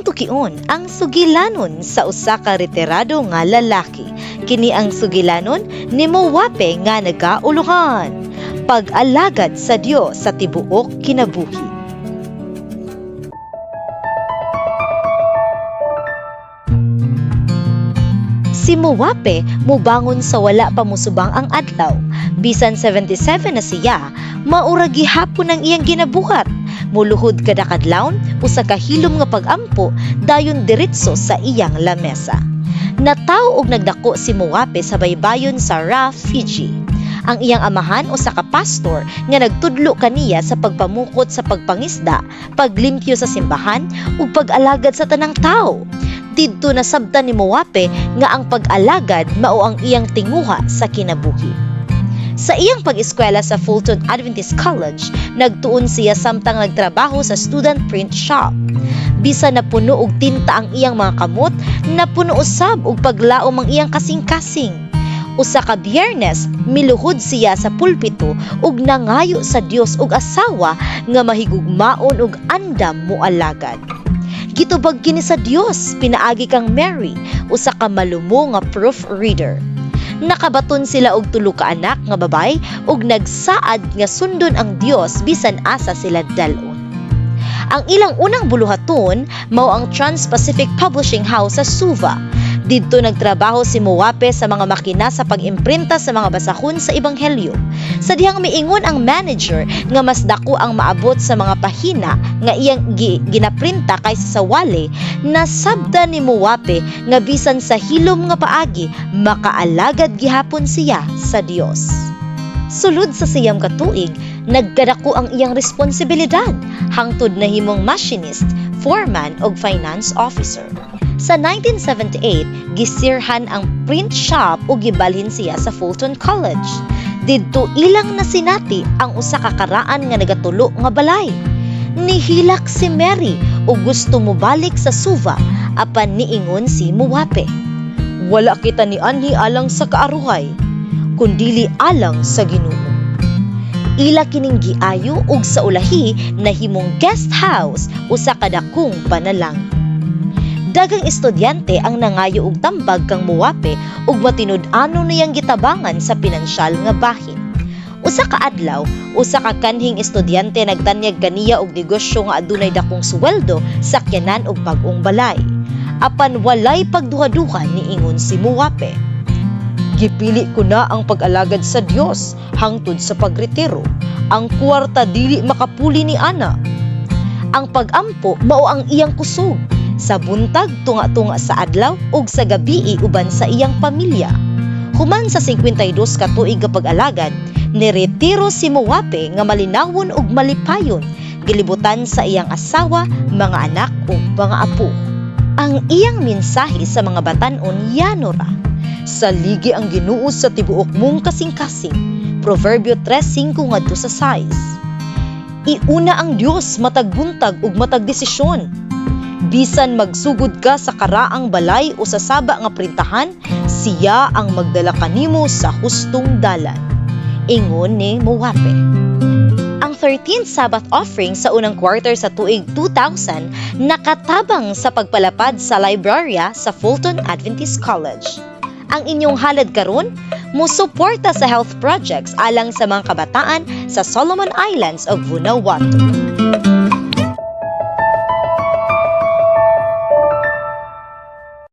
tukion ang sugilanon sa usa ka retirado nga lalaki. Kini ang sugilanon ni Mowape nga nagauluhan. Pag-alagad sa Dios sa tibuok kinabuhi. Si Mowape mubangon sa wala pa musubang ang adlaw. Bisan 77 na siya, maura gihapon ang iyang ginabuhat. Muluhod kada kadlawon usa ka hilom nga pag-ampo dayon diretso sa iyang lamesa. Nataw og nagdako si Mowape sa baybayon sa Ra, Fiji. Ang iyang amahan usa ka pastor nga nagtudlo kaniya sa pagpamukot sa pagpangisda, paglimpyo sa simbahan ug pag-alagad sa tanang tawo. Didto nasabtan ni Mowape nga ang pag-alagad mao ang iyang tinguha sa kinabuhi. Sa iyang pag-eskwela sa Fulton Adventist College, nagtuon siya samtang nagtrabaho sa student print shop. Bisan napuno og tinta ang iyang mga kamot, napuno usab og paglaom ang iyang kasing-kasing. Usa ka Biyernes, miluhod siya sa pulpito ug nangayo sa Dios og asawa nga mahigugmaon og andam moalagad. Gitubag kini sa Dios, pinaagi kang Mary, usa ka malumo nga proofreader. Nakabaton sila og tulo ka anak nga babay ug nagsaad nga sundon ang Dios bisan asa sila dalon. Ang ilang unang buluhaton mao ang Trans-Pacific Publishing House sa Suva. Didto nagtrabaho si Mowape sa mga makina sa pag-imprinta sa mga basahon sa ebanghelyo. Sa dihang miingon ang manager nga mas dako ang maabot sa mga pahina nga iyang ginaprinta kaysa sa wale, nasabda ni Mowape nga bisan sa hilom nga paagi makaalagad gihapon siya sa Dios. Sulod sa siyam ka tuig, nagkadako ang iyang responsibilidad hangtod na himong machinist, foreman ug finance officer. Sa 1978, gisirhan ang print shop ug gibalhin siya sa Fulton College. Didto ilang nasinati ang usa ka karaan nga nagatulo nga balay. Nihilak si Mary ug gusto mo balik sa Suva apan niingon si Mowape. Wala kita ni anhi alang sa kaaruhay, kundili alang sa Ginoo. Ila kining giayo ug sa ulahi nahimong guest house usa ka dakong panalangin. Dagang estudyante ang nangayo og tambag kang Mowape ug matinud-ano niyang gitabangan sa pinansyal nga bahin. Usa ka adlaw, usa ka kanhing estudyante nagtanyag kaniya og negosyo nga adunay dakong sweldo, sakyanan ug bag-ong balay. Apan walay pagduha-duha niingon si Mowape. Gipili ko na ang pag-alagad sa Dios hangtod sa pagretiro. Ang kwarta dili makapuli ni ana. Ang pag-ampo mao ang iyang kusog. Sa buntag tunga-tunga sa adlaw ug sa gabii uban sa iyang pamilya. Human sa 52 ka tuig nga pag-alagad, niretiro si Mowape nga malinawon ug malipayon, gilibutan sa iyang asawa, mga anak ug mga apo. Ang iyang mensahe sa mga batan-on yanora. Saligi ang Ginoo sa tibuok mong kasing-kasing. Proverbio 3:5 ngadto sa 6. Iuna ang Dios matag buntag ug matag desisyon. Bisan magsugod ka sa karaang balay o sa saba nga printahan, siya ang magdala kanimo sa hustong dalan. Ingon ni Mowape. Ang 13th Sabbath offering sa unang quarter sa tuig 2000 nakatabang sa pagpalapad sa librarya sa Fulton Adventist College. Ang inyong halad karon, musuporta sa health projects alang sa mga kabataan sa Solomon Islands ug Vanuatu.